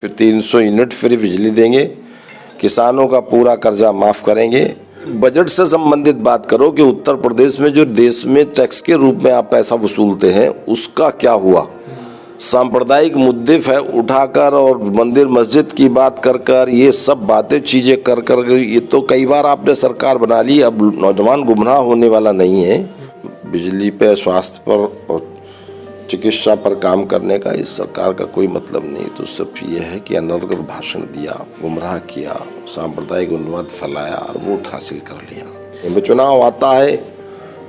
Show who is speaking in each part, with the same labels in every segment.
Speaker 1: फिर 300 unit free बिजली देंगे, किसानों का पूरा कर्जा माफ करेंगे। बजट से संबंधित बात करो कि उत्तर प्रदेश में जो देश में टैक्स के रूप में आप पैसा वसूलते हैं उसका क्या हुआ। सांप्रदायिक मुद्दे उठाकर और मंदिर मस्जिद की बात कर कर ये सब बातें चीजें कर कर ये तो कई बार आपने सरकार बना ली। अब नौजवान गुमराह होने वाला नहीं है। बिजली पे, स्वास्थ्य पर और चिकित्सा पर काम करने का इस सरकार का कोई मतलब नहीं। तो सिर्फ ये है कि अनर्गल भाषण दिया, गुमराह किया, सांप्रदायिक उन्माद फैलाया और वोट हासिल कर लिया। इनमें चुनाव आता है,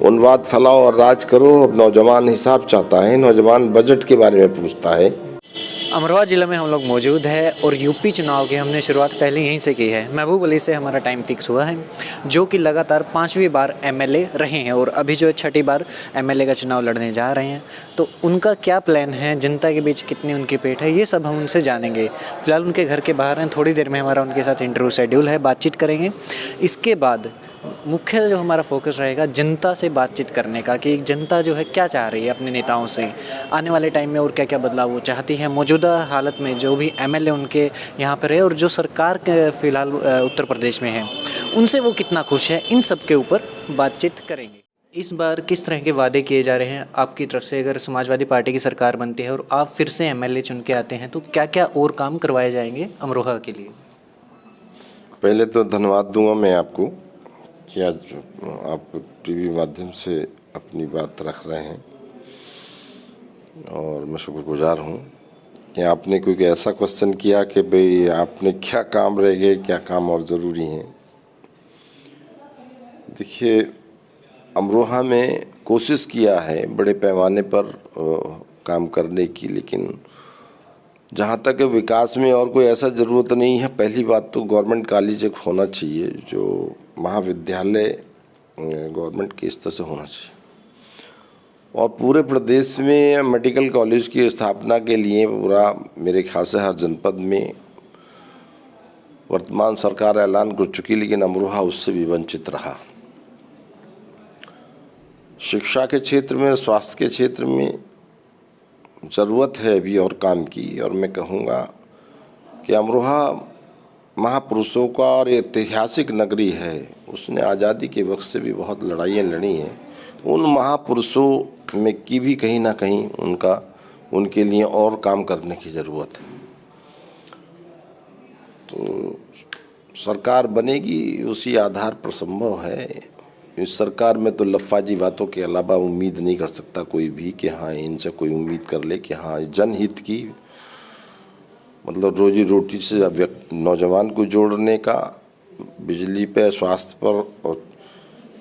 Speaker 1: उन्माद फैलाओ और राज करो। अब नौजवान हिसाब चाहता है, नौजवान बजट के बारे में पूछता है।
Speaker 2: अमरोहा ज़िले में हम लोग मौजूद है और यूपी चुनाव की हमने शुरुआत पहले यहीं से की है। महबूब अली से हमारा टाइम फिक्स हुआ है, जो कि लगातार 5वीं बार एमएलए रहे हैं और अभी जो है 6ठी बार एमएलए का चुनाव लड़ने जा रहे हैं। तो उनका क्या प्लान है, जनता के बीच कितनी उनकी पेठ है, ये सब हम उनसे जानेंगे। फिलहाल उनके घर के बाहर हैं, थोड़ी देर में हमारा उनके साथ इंटरव्यू शेड्यूल है, बातचीत करेंगे। इसके बाद मुख्य जो हमारा फोकस रहेगा जनता से बातचीत करने का, कि जनता जो है क्या चाह रही है अपने नेताओं से, आने वाले टाइम में और क्या क्या बदलाव वो चाहती है, मौजूदा हालत में जो भी एमएलए उनके यहाँ पर है और जो सरकार के फिलहाल उत्तर प्रदेश में है उनसे वो कितना खुश है, इन सब के ऊपर बातचीत करेंगे। इस बार किस तरह के वादे किए जा रहे हैं आपकी तरफ से, अगर समाजवादी पार्टी की सरकार बनती है और आप फिर से एमएलए चुन के आते हैं तो क्या क्या और काम करवाए जाएंगे अमरोहा के लिए?
Speaker 1: पहले तो धन्यवाद दूंगा मैं आपको कि आज आप टीवी माध्यम से अपनी बात रख रहे हैं और मैं शुक्रगुजार हूँ कि आपने कोई ऐसा क्वेश्चन किया कि भाई आपने क्या काम रह गए, क्या काम और ज़रूरी हैं। देखिए, अमरोहा में कोशिश किया है बड़े पैमाने पर काम करने की, लेकिन जहाँ तक विकास में और कोई ऐसा ज़रूरत नहीं है। पहली बात तो गवर्नमेंट कॉलेज एक होना चाहिए, जो महाविद्यालय गवर्नमेंट के स्तर से होना चाहिए। और पूरे प्रदेश में मेडिकल कॉलेज की स्थापना के लिए पूरा मेरे ख्याल से हर जनपद में वर्तमान सरकार ऐलान कर चुकी, लेकिन अमरोहा उससे भी वंचित रहा। शिक्षा के क्षेत्र में, स्वास्थ्य के क्षेत्र में ज़रूरत है अभी और काम की। और मैं कहूँगा कि अमरोहा महापुरुषों का और ऐतिहासिक नगरी है। उसने आज़ादी के वक्त से भी बहुत लड़ाइयाँ लड़ी हैं। उन महापुरुषों में की भी कहीं ना कहीं उनके लिए और काम करने की ज़रूरत है। तो सरकार बनेगी उसी आधार पर संभव है। इस सरकार में तो लफ्फाजी बातों के अलावा उम्मीद नहीं कर सकता कोई भी कि हाँ इनसे कोई उम्मीद कर ले कि हाँ जनहित की, मतलब रोजी रोटी से नौजवान को जोड़ने का, बिजली पे, स्वास्थ्य पर और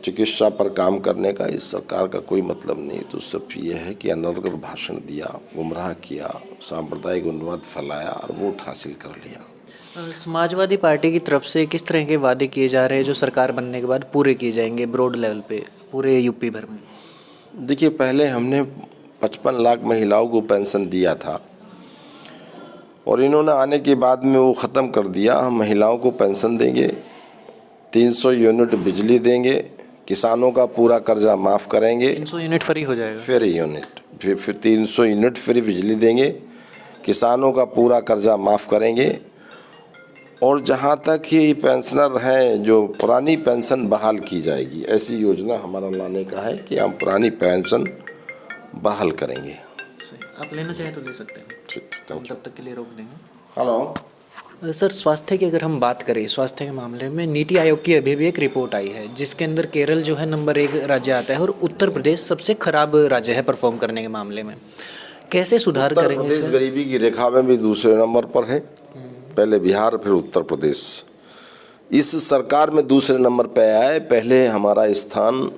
Speaker 1: चिकित्सा पर काम करने का इस सरकार का कोई मतलब नहीं। तो सिर्फ ये है कि अनर्गल भाषण दिया, गुमराह किया, सांप्रदायिक उन्माद फैलाया और वोट हासिल कर लिया।
Speaker 2: समाजवादी पार्टी की तरफ से किस तरह के वादे किए जा रहे हैं जो सरकार बनने के बाद पूरे किए जाएंगे ब्रॉड लेवल पे पूरे यूपी भर में?
Speaker 1: देखिए, पहले हमने 55 लाख महिलाओं को पेंशन दिया था और इन्होंने आने के बाद में वो ख़त्म कर दिया। हम महिलाओं को पेंशन देंगे, 300 यूनिट बिजली देंगे, किसानों का पूरा कर्जा माफ़ करेंगे।
Speaker 2: 300 यूनिट फ्री हो जाएगा?
Speaker 1: फ्री यूनिट, फिर 300 यूनिट फ्री बिजली देंगे, किसानों का पूरा कर्जा माफ़ करेंगे। और जहाँ तक ये पेंशनर हैं, जो पुरानी पेंशन बहाल की जाएगी, ऐसी योजना हमारा लाने का है कि हम पुरानी पेंशन बहाल करेंगे।
Speaker 2: आप लेना चाहें तो ले सकते हैं।
Speaker 1: ठीक,
Speaker 2: हम तब तक के लिए रोक देंगे।
Speaker 1: हेलो
Speaker 2: सर, स्वास्थ्य की अगर हम बात करें, स्वास्थ्य के मामले में नीति आयोग की अभी भी एक रिपोर्ट आई है जिसके अंदर केरल जो है नंबर 1 राज्य आता है और उत्तर प्रदेश सबसे खराब राज्य है परफॉर्म करने के मामले में। कैसे सुधार करेंगे?
Speaker 1: उत्तर प्रदेश गरीबी की रेखा में भी दूसरे नंबर पर है, पहले बिहार फिर उत्तर प्रदेश। इस सरकार में दूसरे नंबर पे आया है। पहले हमारा स्थान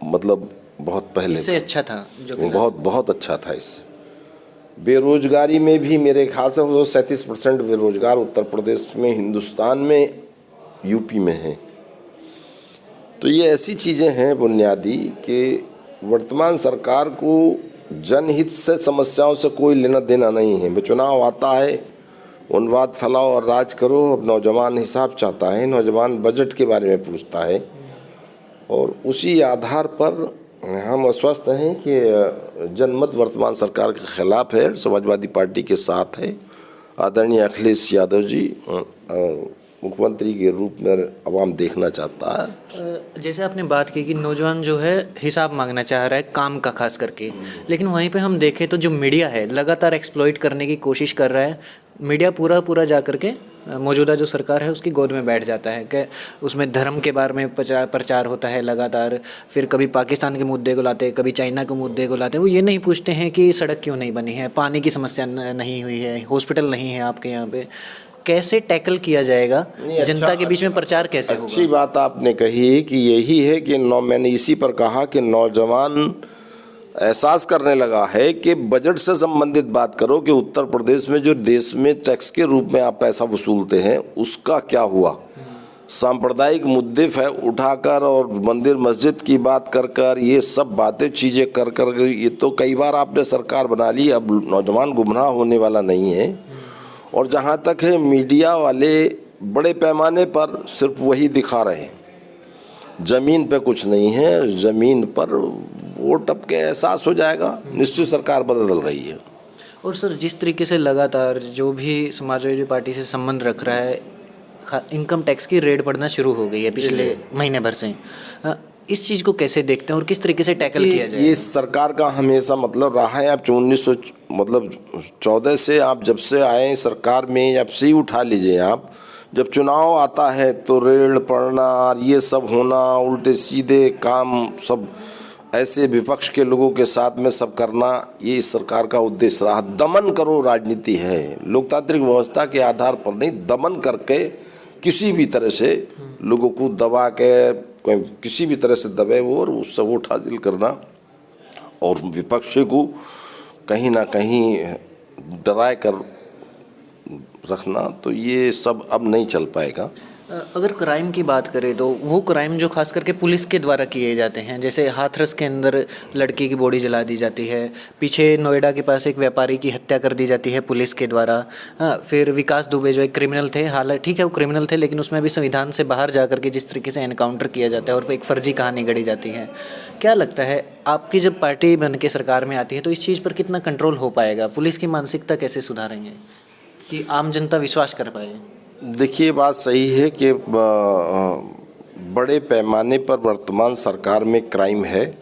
Speaker 1: मतलब बहुत पहले
Speaker 2: इससे अच्छा था, जो
Speaker 1: बहुत अच्छा था। इससे बेरोजगारी में भी मेरे ख्याल से 37% बेरोजगार उत्तर प्रदेश में, हिंदुस्तान में, यूपी में है। तो ये ऐसी चीज़ें हैं बुनियादी कि वर्तमान सरकार को जनहित से, समस्याओं से कोई लेना देना नहीं है। चुनाव आता है, उन्माद फैलाओ और राज करो। अब नौजवान हिसाब चाहता है, नौजवान बजट के बारे में पूछता है और उसी आधार पर हम आश्वस्त हैं कि जनमत वर्तमान सरकार के खिलाफ है, समाजवादी पार्टी के साथ है। आदरणीय अखिलेश यादव जी मुख्यमंत्री के रूप में आवाम देखना चाहता है।
Speaker 2: जैसे आपने बात की कि नौजवान जो है हिसाब मांगना चाह रहा है काम का खास करके, लेकिन वहीं पे हम देखें तो जो मीडिया है लगातार एक्सप्लॉइट करने की कोशिश कर रहा है। मीडिया पूरा जा करके मौजूदा जो सरकार है उसकी गोद में बैठ जाता है कि उसमें धर्म के बारे में प्रचार होता है लगातार। फिर कभी पाकिस्तान के मुद्दे को लाते हैं, कभी चाइना के मुद्दे को लाते हैं। वो ये नहीं पूछते हैं कि सड़क क्यों नहीं बनी है, पानी की समस्या नहीं हुई है, हॉस्पिटल नहीं है आपके यहाँ पे। कैसे टैकल किया जाएगा, जनता के बीच में प्रचार कैसे होगा?
Speaker 1: अच्छी बात आपने कही कि यही है कि मैंने इसी पर कहा कि नौजवान एहसास करने लगा है कि बजट से संबंधित बात करो कि उत्तर प्रदेश में जो देश में टैक्स के रूप में आप पैसा वसूलते हैं उसका क्या हुआ। सांप्रदायिक मुद्दे उठाकर और मंदिर मस्जिद की बात कर ये सब बातें चीज़ें कर ये तो कई बार आपने सरकार बना ली। अब नौजवान गुमराह होने वाला नहीं है। और जहाँ तक है मीडिया वाले बड़े पैमाने पर सिर्फ वही दिखा रहे हैं, ज़मीन पे कुछ नहीं है। ज़मीन पर वोट अब के एहसास हो जाएगा, निश्चित सरकार बदल रही है।
Speaker 2: और सर जिस तरीके से लगातार जो भी समाजवादी पार्टी से संबंध रख रहा है, इनकम टैक्स की रेड पड़ना शुरू हो गई है पिछले महीने भर से। इस चीज़ को कैसे देखते हैं और किस तरीके से टैकल किया जाए?
Speaker 1: ये सरकार का हमेशा मतलब रहा है। आप 1914 से आप जब से आए सरकार में, जब से ही उठा लीजिए आप, जब चुनाव आता है तो रेड पड़ना और ये सब होना, उल्टे सीधे काम सब ऐसे विपक्ष के लोगों के साथ में सब करना, ये इस सरकार का उद्देश्य रहा। दमन करो राजनीति है, लोकतांत्रिक व्यवस्था के आधार पर नहीं, दमन करके किसी भी तरह से लोगों को दबा के किसी भी तरह से दबे वो और उससे वोट हासिल करना और विपक्ष को कहीं ना कहीं डराए कर रखना, तो ये सब अब नहीं चल पाएगा।
Speaker 2: अगर क्राइम की बात करें तो वो क्राइम जो खास करके पुलिस के द्वारा किए जाते हैं, जैसे हाथरस के अंदर लड़की की बॉडी जला दी जाती है, पीछे नोएडा के पास एक व्यापारी की हत्या कर दी जाती है पुलिस के द्वारा। फिर विकास दुबे जो एक क्रिमिनल थे, हालांकि ठीक है वो क्रिमिनल थे, लेकिन उसमें भी संविधान से बाहर जा करके जिस तरीके से एनकाउंटर किया जाता है और एक फर्जी कहानी गढ़ी जाती है। क्या लगता है आपकी जब पार्टी बन के सरकार में आती है तो इस चीज़ पर कितना कंट्रोल हो पाएगा? पुलिस की मानसिकता कैसे सुधारेंगे कि आम जनता विश्वास कर पाए?
Speaker 1: देखिए बात सही है कि बड़े पैमाने पर वर्तमान सरकार में क्राइम है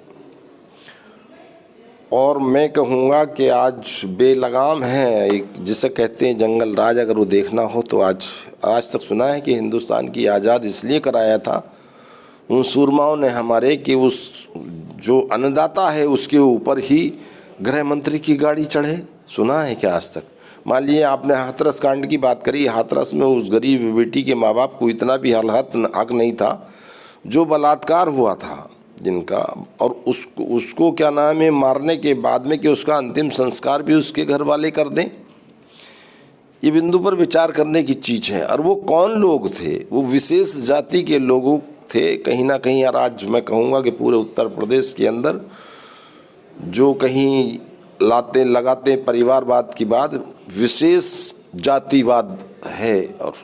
Speaker 1: और मैं कहूँगा कि आज बेलगाम है। एक जिसे कहते हैं जंगल राज, अगर वो देखना हो तो आज तक सुना है कि हिंदुस्तान की आज़ाद इसलिए कराया था उन सूरमाओं ने हमारे कि उस जो अन्नदाता है उसके ऊपर ही गृह मंत्री की गाड़ी चढ़े। सुना है क्या आज तक? मान लीजिए आपने हाथरस कांड की बात करी, हाथरस में उस गरीब बेटी के माँ बाप को इतना भी हक नहीं था जो बलात्कार हुआ था जिनका, और उसको क्या नाम है मारने के बाद में कि उसका अंतिम संस्कार भी उसके घर वाले कर दें। ये बिंदु पर विचार करने की चीज़ है। और वो कौन लोग थे? वो विशेष जाति के लोगों थे कहीं ना कहीं। और आज मैं कहूँगा कि पूरे उत्तर प्रदेश के अंदर जो कहीं लगाते परिवारवाद की बात विशेष जातिवाद है। और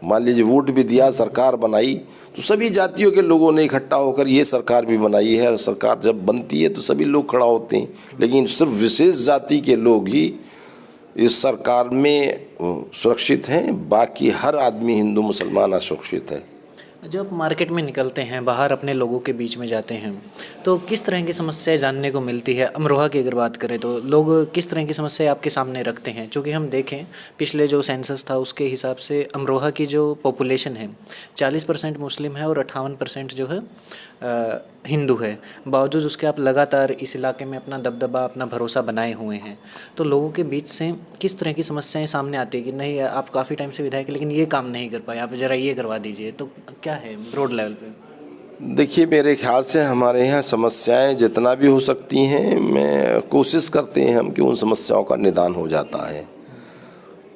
Speaker 1: मान लीजिए वोट भी दिया, सरकार बनाई तो सभी जातियों के लोगों ने इकट्ठा होकर ये सरकार भी बनाई है। सरकार जब बनती है तो सभी लोग खड़ा होते हैं, लेकिन सिर्फ विशेष जाति के लोग ही इस सरकार में सुरक्षित हैं, बाकी हर आदमी हिंदू मुसलमान असुरक्षित है।
Speaker 2: जब मार्केट में निकलते हैं, बाहर अपने लोगों के बीच में जाते हैं तो किस तरह की समस्याएं जानने को मिलती है? अमरोहा की अगर बात करें तो लोग किस तरह की समस्याएं आपके सामने रखते हैं? क्योंकि हम देखें पिछले जो सेंसस था उसके हिसाब से अमरोहा की जो पॉपुलेशन है 40% मुस्लिम है और 58% जो है हिंदू है। बावजूद उसके आप लगातार इस इलाके में अपना दबदबा, अपना भरोसा बनाए हुए हैं। तो लोगों के बीच से किस तरह की समस्याएं सामने आती है कि नहीं आप काफ़ी टाइम से विधायक लेकिन ये काम नहीं कर पाए, आप ज़रा ये करवा दीजिए, तो क्या है ब्रॉड लेवल पे?
Speaker 1: देखिए मेरे ख्याल से हमारे यहाँ समस्याएं जितना भी हो सकती हैं, मैं कोशिश करते हैं हम कि उन समस्याओं का निदान हो जाता है।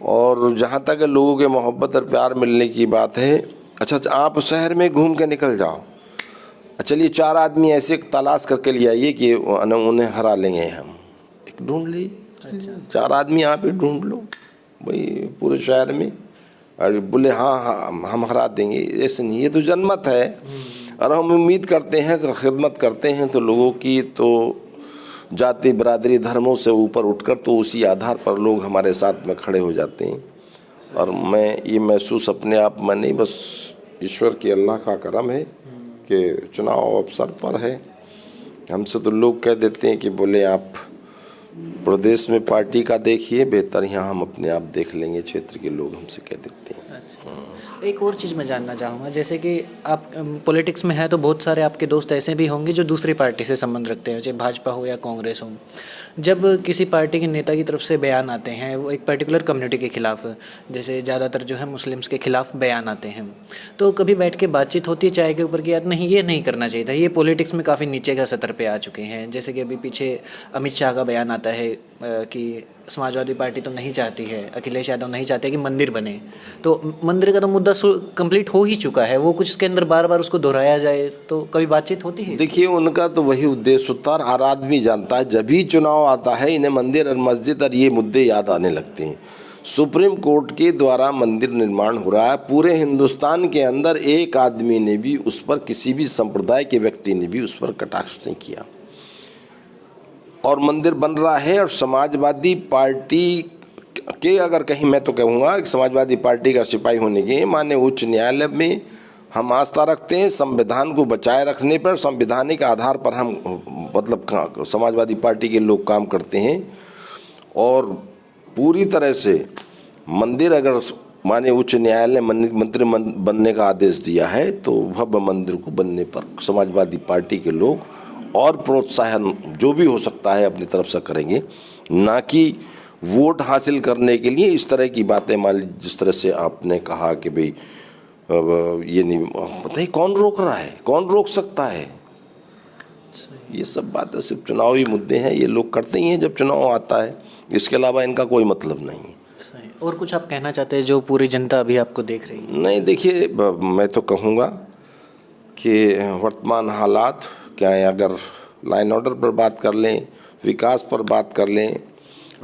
Speaker 1: और जहाँ तक लोगों के मोहब्बत और प्यार मिलने की बात है, अच्छा आप शहर में घूम के निकल जाओ, चलिए 4 आदमी ऐसे तलाश करके ले आइए कि उन्हें हरा लेंगे हम, एक ढूंढ लीजिए। 4 आदमी आप ही ढूंढ लो भाई पूरे शहर में, और बोले हाँ हम हरा देंगे, ऐसे नहीं। ये तो जनमत है और हम उम्मीद करते हैं कि खिदमत करते हैं तो लोगों की तो जाति बिरादरी धर्मों से ऊपर उठकर तो उसी आधार पर लोग हमारे साथ में खड़े हो जाते हैं। और मैं ये महसूस अपने आप में नहीं, बस ईश्वर की अल्लाह का करम है कि चुनाव अवसर पर है। हमसे तो लोग कह देते हैं कि बोले आप प्रदेश में पार्टी का देखिए, बेहतर यहाँ हम अपने आप देख लेंगे, क्षेत्र के लोग हमसे कह देते हैं।
Speaker 2: एक और चीज़ मैं जानना चाहूँगा, जैसे कि आप पॉलिटिक्स में हैं तो बहुत सारे आपके दोस्त ऐसे भी होंगे जो दूसरी पार्टी से संबंध रखते हैं, चाहे भाजपा हो या कांग्रेस हो। जब किसी पार्टी के नेता की तरफ से बयान आते हैं वो एक पर्टिकुलर कम्युनिटी के खिलाफ, जैसे ज़्यादातर जो है मुस्लिम्स के खिलाफ बयान आते हैं, तो कभी बैठ के बातचीत होती है चाय के ऊपर कि यार नहीं ये नहीं करना चाहिए था, ये पॉलिटिक्स में काफ़ी नीचे का सतर पे आ चुके हैं। जैसे कि अभी पीछे अमित शाह का बयान आता है कि समाजवादी पार्टी तो नहीं चाहती है, अखिलेश यादव नहीं चाहते कि मंदिर बने, तो मंदिर का तो मुद्दा कंप्लीट हो ही चुका है, वो कुछ उसके अंदर बार बार उसको दोहराया जाए, तो कभी बातचीत होती है?
Speaker 1: देखिए उनका तो वही उद्देश्य होता है, हर आदमी जानता है जब भी चुनाव आता है इन्हें मंदिर और मस्जिद और ये मुद्दे याद आने लगते हैं। सुप्रीम कोर्ट के द्वारा मंदिर निर्माण हो रहा है, पूरे हिंदुस्तान के अंदर एक आदमी ने भी उस पर, किसी भी संप्रदाय के व्यक्ति ने भी उस पर कटाक्ष नहीं किया, और मंदिर बन रहा है। और समाजवादी पार्टी के, अगर कहीं मैं तो कहूँगा कि समाजवादी पार्टी का सिपाही होने के माने उच्च न्यायालय में हम आस्था रखते हैं, संविधान को बचाए रखने पर, संवैधानिक आधार पर हम मतलब समाजवादी पार्टी के लोग काम करते हैं। और पूरी तरह से मंदिर, अगर माने उच्च न्यायालय ने मंदिर बनने का आदेश दिया है तो भव्य मंदिर को बनने पर समाजवादी पार्टी के लोग और प्रोत्साहन जो भी हो सकता है अपनी तरफ से करेंगे, ना कि वोट हासिल करने के लिए इस तरह की बातें। मान लीजिए जिस तरह से आपने कहा कि भाई ये नहीं, पता ही कौन रोक रहा है, कौन रोक सकता है, ये सब बातें सिर्फ चुनावी मुद्दे हैं, ये लोग करते ही हैं जब चुनाव आता है, इसके अलावा इनका कोई मतलब नहीं है।
Speaker 2: और कुछ आप कहना चाहते हैं जो पूरी जनता अभी आपको देख रही है?
Speaker 1: नहीं, देखिए मैं तो कहूँगा कि वर्तमान हालात क्या है, अगर लाइन ऑर्डर पर बात कर लें, विकास पर बात कर लें,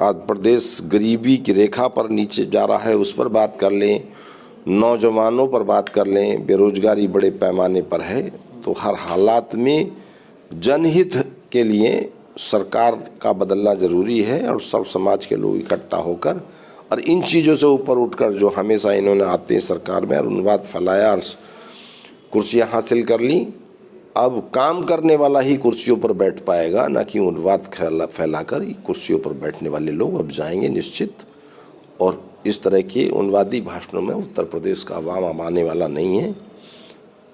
Speaker 1: आज प्रदेश गरीबी की रेखा पर नीचे जा रहा है उस पर बात कर लें, नौजवानों पर बात कर लें, बेरोजगारी बड़े पैमाने पर है, तो हर हालात में जनहित के लिए सरकार का बदलना ज़रूरी है। और सब समाज के लोग इकट्ठा होकर और इन चीज़ों से ऊपर उठकर, जो हमेशा इन्होंने आते हैं सरकार में और उन्वाद फैलाया और कुर्सियाँ हासिल कर ली, अब काम करने वाला ही कुर्सियों पर बैठ पाएगा, ना कि उन्वाद फैलाकर कुर्सियों पर बैठने वाले लोग अब जाएंगे निश्चित। और इस तरह के उन्वादी भाषणों में उत्तर प्रदेश का आवाम आने वाला नहीं है,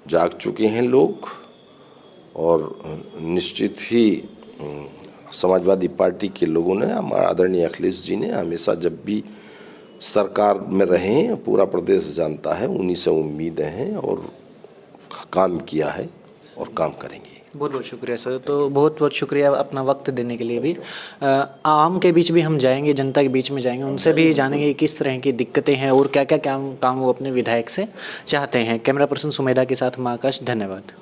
Speaker 1: जाग चुके हैं लोग। और निश्चित ही समाजवादी पार्टी के लोगों ने, हमारा आदरणीय अखिलेश जी ने हमेशा जब भी सरकार में रहे हैं, पूरा प्रदेश जानता है, उन्हीं से उम्मीदें हैं और काम किया है और काम करेंगे।
Speaker 2: बहुत बहुत शुक्रिया सर। तो बहुत बहुत शुक्रिया अपना वक्त देने के लिए भी। आम के बीच भी हम जाएंगे, जनता के बीच में जाएंगे, उनसे भी जानेंगे किस तरह की दिक्कतें हैं और क्या क्या काम वो अपने विधायक से चाहते हैं। कैमरा पर्सन सुमेधा के साथ मैं आकाश, धन्यवाद।